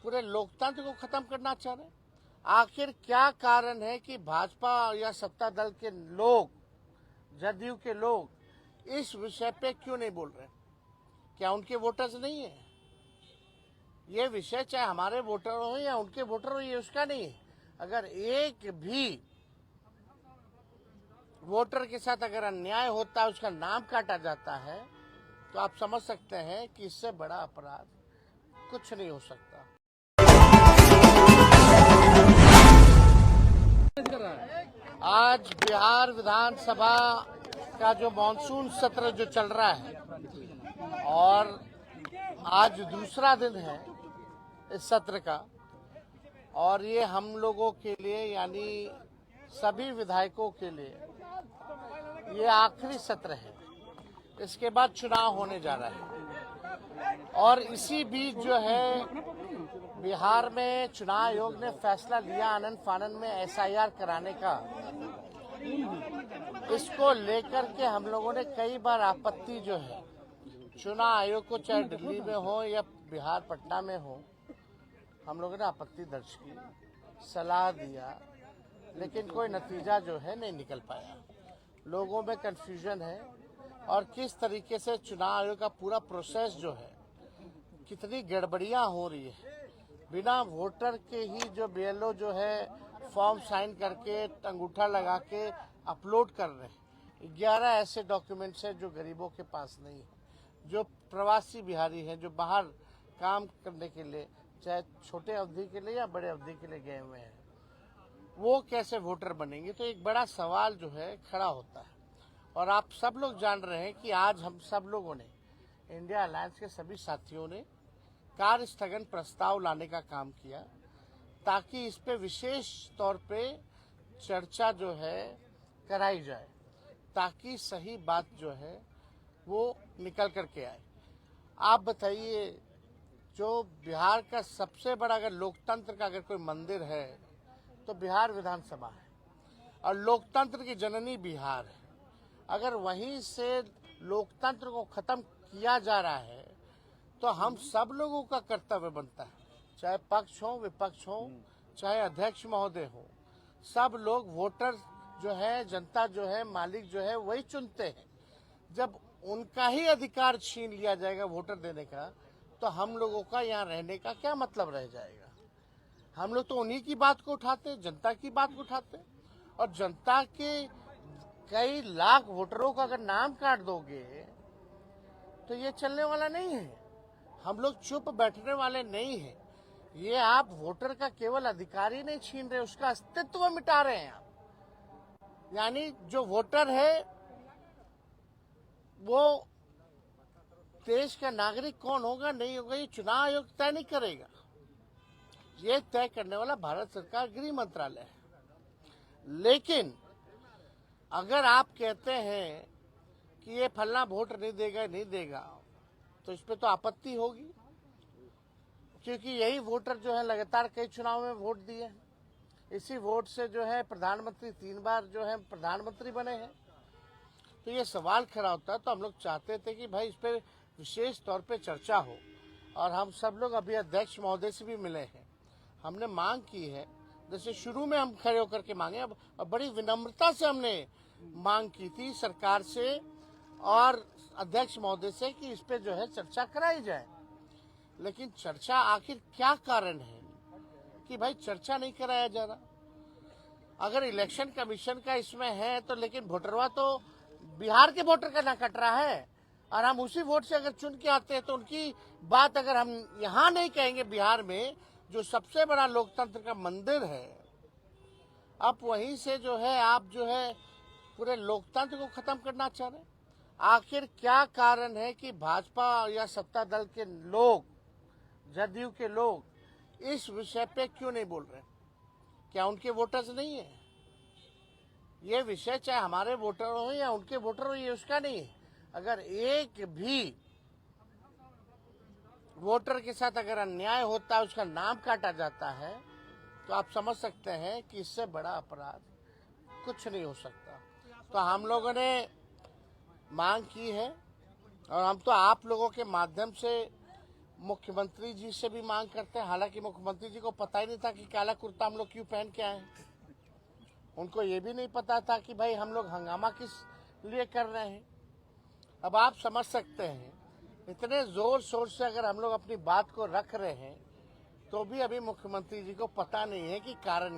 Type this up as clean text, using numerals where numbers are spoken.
पूरे लोकतंत्र को खत्म करना चाह रहे हैं। आखिर क्या कारण है कि भाजपा या सत्ता दल के लोग, जदयू के लोग इस विषय पे क्यों नहीं बोल रहे? क्या उनके वोटर्स नहीं है? ये विषय चाहे हमारे वोटर हो या उनके वोटर हो, ये उसका नहीं है। अगर एक भी वोटर के साथ अगर अन्याय होता है, उसका नाम काटा जाता है, तो आप समझ सकते हैं कि इससे बड़ा अपराध कुछ नहीं हो सकता। आज बिहार विधानसभा का जो मानसून सत्र जो चल रहा है और आज दूसरा दिन है इस सत्र का, और ये हम लोगों के लिए यानी सभी विधायकों के लिए ये आखिरी सत्र है। इसके बाद चुनाव होने जा रहा है और इसी बीच जो है बिहार में चुनाव आयोग ने फैसला लिया आनन फानन में एसआईआर कराने का। इसको लेकर के हम लोगों ने कई बार आपत्ति जो है चुनाव आयोग को, चाहे दिल्ली में हो या बिहार पटना में हो, हम लोगों ने आपत्ति दर्ज की, सलाह दिया, लेकिन कोई नतीजा जो है नहीं निकल पाया। लोगों में कंफ्यूजन है और किस तरीके से चुनाव आयोग का पूरा प्रोसेस जो है, कितनी गड़बड़ियां हो रही है। बिना वोटर के ही जो बीएलओ जो है फॉर्म साइन करके अंगूठा लगा के अपलोड कर रहे हैं। 11 ऐसे डॉक्यूमेंट्स हैं जो गरीबों के पास नहीं है, जो प्रवासी बिहारी हैं, जो बाहर काम करने के लिए, चाहे छोटे अवधि के लिए या बड़े अवधि के लिए गए हुए हैं, वो कैसे वोटर बनेंगे? तो एक बड़ा सवाल जो है खड़ा होता है। और आप सब लोग जान रहे हैं कि आज हम सब लोगों ने, इंडिया अलायंस के सभी साथियों ने कार्य स्थगन प्रस्ताव लाने का काम किया, ताकि इस पे विशेष तौर पे चर्चा जो है कराई जाए, ताकि सही बात जो है वो निकल करके आए। आप बताइए, जो बिहार का सबसे बड़ा अगर लोकतंत्र का अगर कोई मंदिर है तो बिहार विधानसभा है, और लोकतंत्र की जननी बिहार है। अगर वहीं से लोकतंत्र को खत्म किया जा रहा है तो हम सब लोगों का कर्तव्य बनता है, चाहे पक्ष हो विपक्ष हो, चाहे अध्यक्ष महोदय हो, सब लोग वोटर जो है, जनता जो है, मालिक जो है, वही चुनते हैं। जब उनका ही अधिकार छीन लिया जाएगा वोटर देने का, तो हम लोगों का यहाँ रहने का क्या मतलब रह जाएगा? हम लोग तो उन्हीं की बात को उठाते, जनता की बात को उठाते, और जनता के कई लाख वोटरों का अगर नाम काट दोगे तो ये चलने वाला नहीं है। हम लोग चुप बैठने वाले नहीं हैं। ये आप वोटर का केवल अधिकार ही नहीं छीन रहे, उसका अस्तित्व मिटा रहे हैं आप। यानी जो वोटर है वो देश का नागरिक कौन होगा नहीं होगा, ये चुनाव आयोग तय नहीं करेगा। ये तय करने वाला भारत सरकार गृह मंत्रालय है। लेकिन अगर आप कहते हैं कि ये फलना वोट नहीं देगा, तो इस पे तो आपत्ति होगी, क्योंकि यही वोटर जो है लगातार कई चुनाव में वोट दिए हैं। इसी वोट से जो है प्रधानमंत्री 3 बार जो है प्रधानमंत्री बने हैं। तो ये सवाल खड़ा होता है। तो हम लोग चाहते थे कि भाई इस पे विशेष तौर पे चर्चा हो, और हम सब लोग अभी अध्यक्ष महोदय से भी मिले हैं। हमने मांग की है, जैसे शुरू में हम खड़े होकर के मांगे, अब बड़ी विनम्रता से हमने मांग की थी सरकार से और अध्यक्ष महोदय से कि इस पे जो है चर्चा कराई जाए। लेकिन चर्चा आखिर क्या कारण है कि भाई चर्चा नहीं कराया जा रहा? अगर इलेक्शन कमीशन का इसमें है तो, लेकिन वोटरवा तो बिहार के वोटर का ना कट रहा है, और हम उसी वोट से अगर चुन के आते हैं तो उनकी बात अगर हम यहाँ नहीं कहेंगे, बिहार में जो सबसे बड़ा लोकतंत्र का मंदिर है, अब वहीं से जो है आप जो है पूरे लोकतंत्र को खत्म करना चाह रहे हैं। आखिर क्या कारण है कि भाजपा या सत्ता दल के लोग, जदयू के लोग इस विषय पे क्यों नहीं बोल रहे? क्या उनके वोटर्स नहीं है? ये विषय चाहे हमारे वोटर हो या उनके वोटर हो, ये उसका नहीं है। अगर एक भी वोटर के साथ अगर अन्याय होता है, उसका नाम काटा जाता है, तो आप समझ सकते हैं कि इससे बड़ा अपराध कुछ नहीं हो सकता। तो हम लोगों ने मांग की है, और हम तो आप लोगों के माध्यम से मुख्यमंत्री जी से भी मांग करते हैं। हालांकि मुख्यमंत्री जी को पता ही नहीं था कि काला कुर्ता हम लोग क्यों पहन के आए हैं। उनको ये भी नहीं पता था कि भाई हम लोग हंगामा किस लिए कर रहे हैं। अब आप समझ सकते हैं, इतने जोर शोर से अगर हम लोग अपनी बात को रख रहे हैं तो भी अभी मुख्यमंत्री जी को पता नहीं है कि कारण